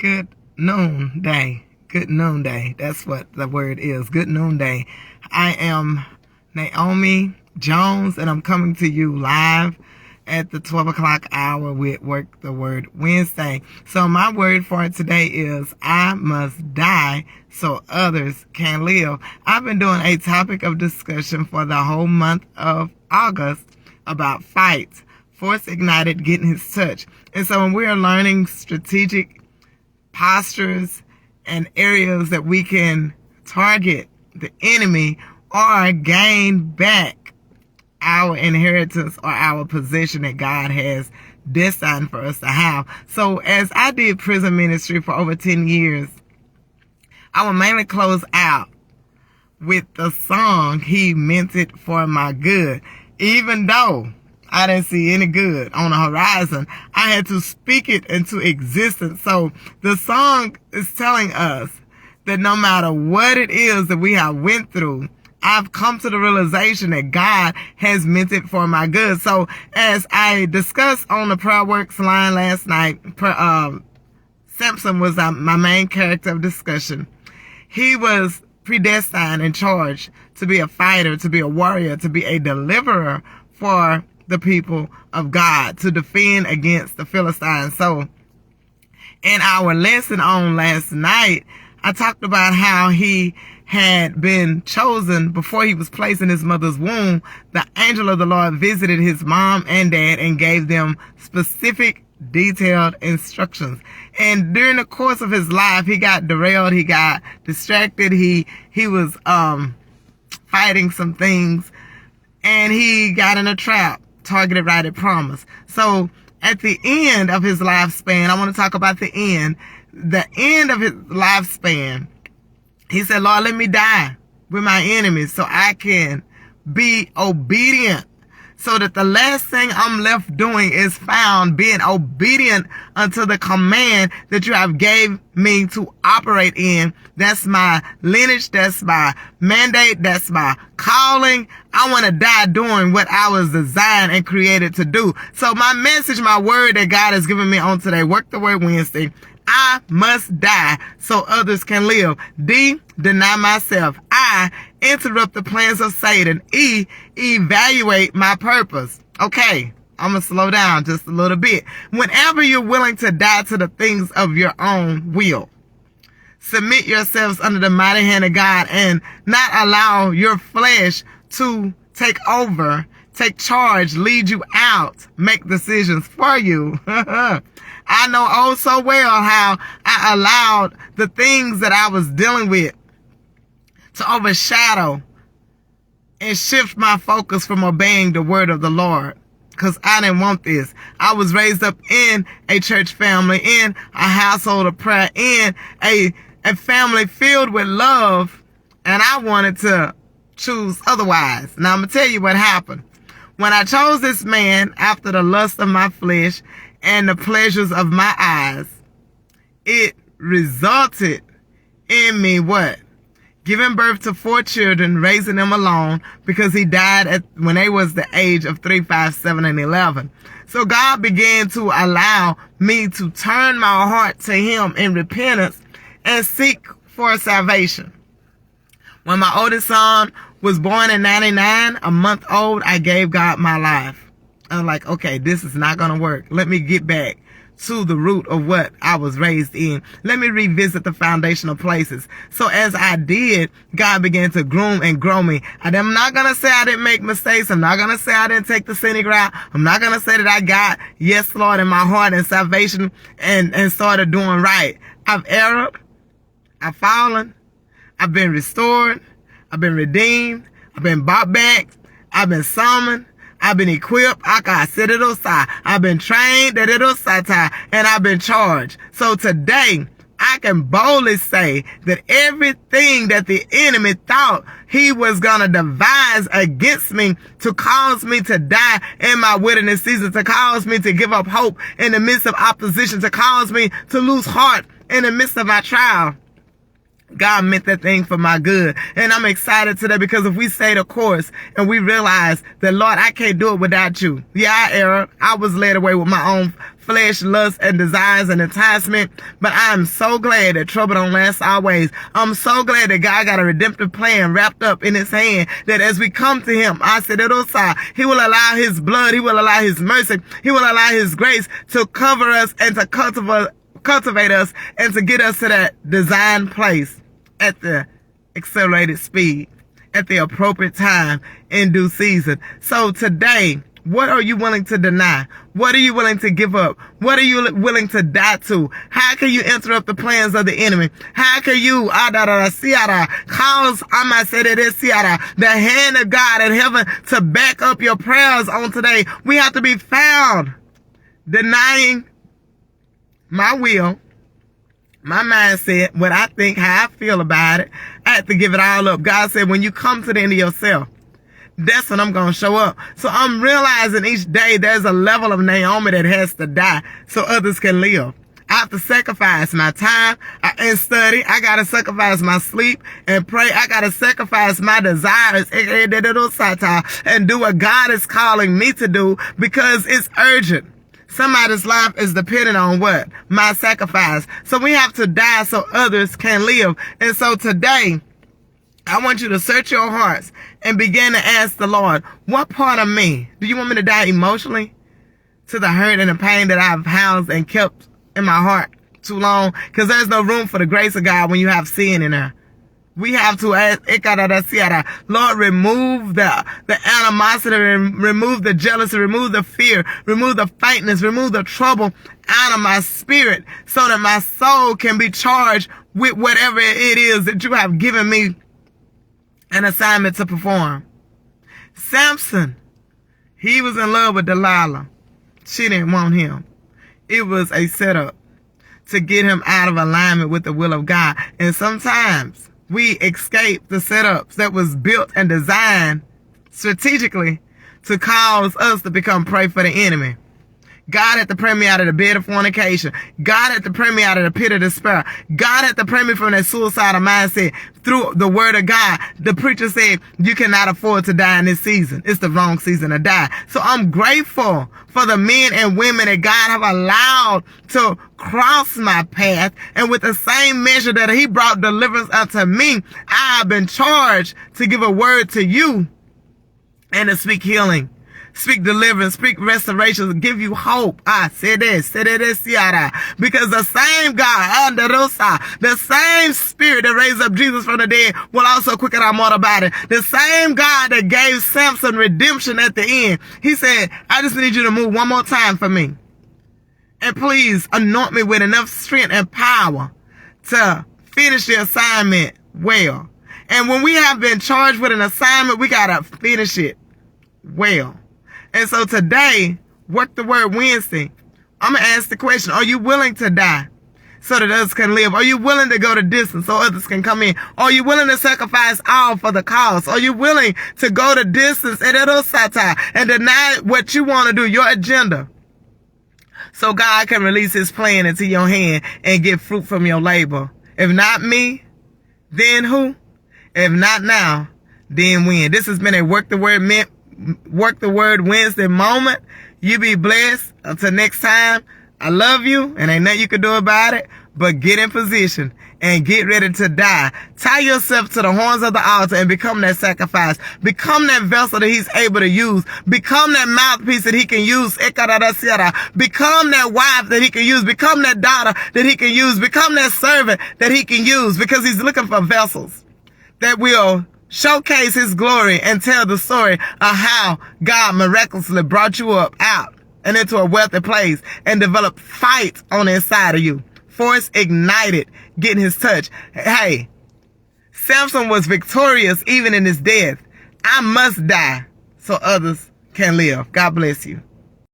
Good noonday. Good noonday. That's what the word is. Good noonday. I am Naomi Jones, and I'm coming to you live at the 12 o'clock hour with Work the Word Wednesday. So my word for today is I must die so others can live. I've been doing a topic of discussion for the whole month of August about fights. Force Ignited, getting his touch. And so when we're learning strategic postures and areas that we can target the enemy or gain back our inheritance or our position that God has destined for us to have. So as I did prison ministry for over 10 years, I will mainly close out with the song, He Meant It For My Good. Even though I didn't see any good on the horizon, I had to speak it into existence. So the song is telling us that no matter what it is that we have went through, I've come to the realization that God has meant it for my good. So as I discussed on the Prayer Works line last night, Samson was my main character of discussion. He was predestined and charged to be a fighter, to be a warrior, to be a deliverer for the people of God, to defend against the Philistines. So in our lesson on last night, I talked about how he had been chosen before he was placed in his mother's womb. The angel of the Lord visited his mom and dad and gave them specific, detailed instructions. And during the course of his life, he got derailed, he got distracted, he was fighting some things, and he got in a trap. Targeted right at promise. So at the end of his lifespan, I want to talk about the end. The end of his lifespan, he said, Lord, let me die with my enemies so I can be obedient, so that the last thing I'm left doing is found being obedient unto the command that you have gave me to operate in. That's my lineage. That's my mandate. That's my calling. I want to die doing what I was designed and created to do. So my message, my word that God has given me on today, Work the Word Wednesday, I must die so others can live. D, deny myself. I, interrupt the plans of Satan. E, evaluate my purpose. Okay, I'm going to slow down just a little bit. Whenever you're willing to die to the things of your own will, submit yourselves under the mighty hand of God and not allow your flesh to take over, take charge, lead you out, make decisions for you. I know oh so well how I allowed the things that I was dealing with to overshadow and shift my focus from obeying the word of the Lord, because I didn't want this. I was raised up in a church family, in a household of prayer, in a family filled with love, and I wanted to choose otherwise. Now I'm going to tell you what happened. When I chose this man after the lust of my flesh and the pleasures of my eyes, it resulted in me what? Giving birth to 4 children, raising them alone, because he died when they was the age of 3, 5, 7, and 11. So God began to allow me to turn my heart to him in repentance and seek for salvation. When my oldest son was born in 99, a month old, I gave God my life. I'm like, okay, this is not going to work. Let me get back to the root of what I was raised in. Let me revisit the foundational places. So as I did, God began to groom and grow me. I'm not going to say I didn't make mistakes. I'm not going to say I didn't take the scenic route. I'm not going to say that I got, yes, Lord, in my heart and salvation and started doing right. I've erred. I've fallen. I've been restored. I've been redeemed. I've been bought back. I've been summoned. I've been equipped. I've been trained, and I've been charged. So today, I can boldly say that everything that the enemy thought he was going to devise against me to cause me to die in my wilderness season, to cause me to give up hope in the midst of opposition, to cause me to lose heart in the midst of my trial, God meant that thing for my good. And I'm excited today because if we stay the course and we realize that, Lord, I can't do it without you. Yeah, I erred. I was led away with my own flesh, lust, and desires and enticement. But I'm so glad that trouble don't last always. I'm so glad that God got a redemptive plan wrapped up in his hand, that as we come to him, I said it also, he will allow his blood, he will allow his mercy, he will allow his grace to cover us and to cultivate us and to get us to that designed place at the accelerated speed, at the appropriate time, in due season. So today, what are you willing to deny? What are you willing to give up? What are you willing to die to? How can you interrupt the plans of the enemy? How can you cause the hand of God in heaven to back up your prayers on today? We have to be found denying my will, my mindset, what I think, how I feel about it. I have to give it all up. God said, when you come to the end of yourself, that's when I'm going to show up. So I'm realizing each day there's a level of Naomi that has to die so others can live. I have to sacrifice my time and study. I got to sacrifice my sleep and pray. I got to sacrifice my desires and do what God is calling me to do, because it's urgent. Somebody's life is dependent on what? My sacrifice. So we have to die so others can live. And so today, I want you to search your hearts and begin to ask the Lord, what part of me do you want me to die emotionally to the hurt and the pain that I've housed and kept in my heart too long? Because there's no room for the grace of God when you have sin in there. We have to ask, Lord, remove the animosity, remove the jealousy, remove the fear, remove the faintness, remove the trouble out of my spirit, so that my soul can be charged with whatever it is that you have given me an assignment to perform. Samson, he was in love with Delilah. She didn't want him. It was a setup to get him out of alignment with the will of God. And sometimes we escape the setups that was built and designed strategically to cause us to become prey for the enemy. God had to pray me out of the bed of fornication. God had to pray me out of the pit of despair. God had to pray me from that suicidal mindset through the word of God. The preacher said, you cannot afford to die in this season. It's the wrong season to die. So I'm grateful for the men and women that God have allowed to cross my path. And with the same measure that he brought deliverance unto me, I have been charged to give a word to you and to speak healing, speak deliverance, speak restoration, give you hope. Because the same God, the same spirit that raised up Jesus from the dead will also quicken our mortal body. The same God that gave Samson redemption at the end. He said, I just need you to move one more time for me. And please anoint me with enough strength and power to finish the assignment well. And when we have been charged with an assignment, we got to finish it well. And so today, Work the Word Wednesday, I'm going to ask the question, are you willing to die so that others can live? Are you willing to go the distance so others can come in? Are you willing to sacrifice all for the cause? Are you willing to go the distance and deny what you want to do, your agenda, so God can release his plan into your hand and get fruit from your labor? If not me, then who? If not now, then when? This has been a Work the Word Wednesday moment. You be blessed. Until next time, I love you, and ain't nothing you can do about it, but get in position and get ready to die. Tie yourself to the horns of the altar and become that sacrifice. Become that vessel that he's able to use. Become that mouthpiece that he can use. Become that wife that he can use. Become that daughter that he can use. Become that servant that he can use, because he's looking for vessels that will showcase his glory and tell the story of how God miraculously brought you up out and into a wealthy place and developed fight on the inside of you. Force ignited, getting his touch. Hey, Samson was victorious even in his death. I must die so others can live. God bless you.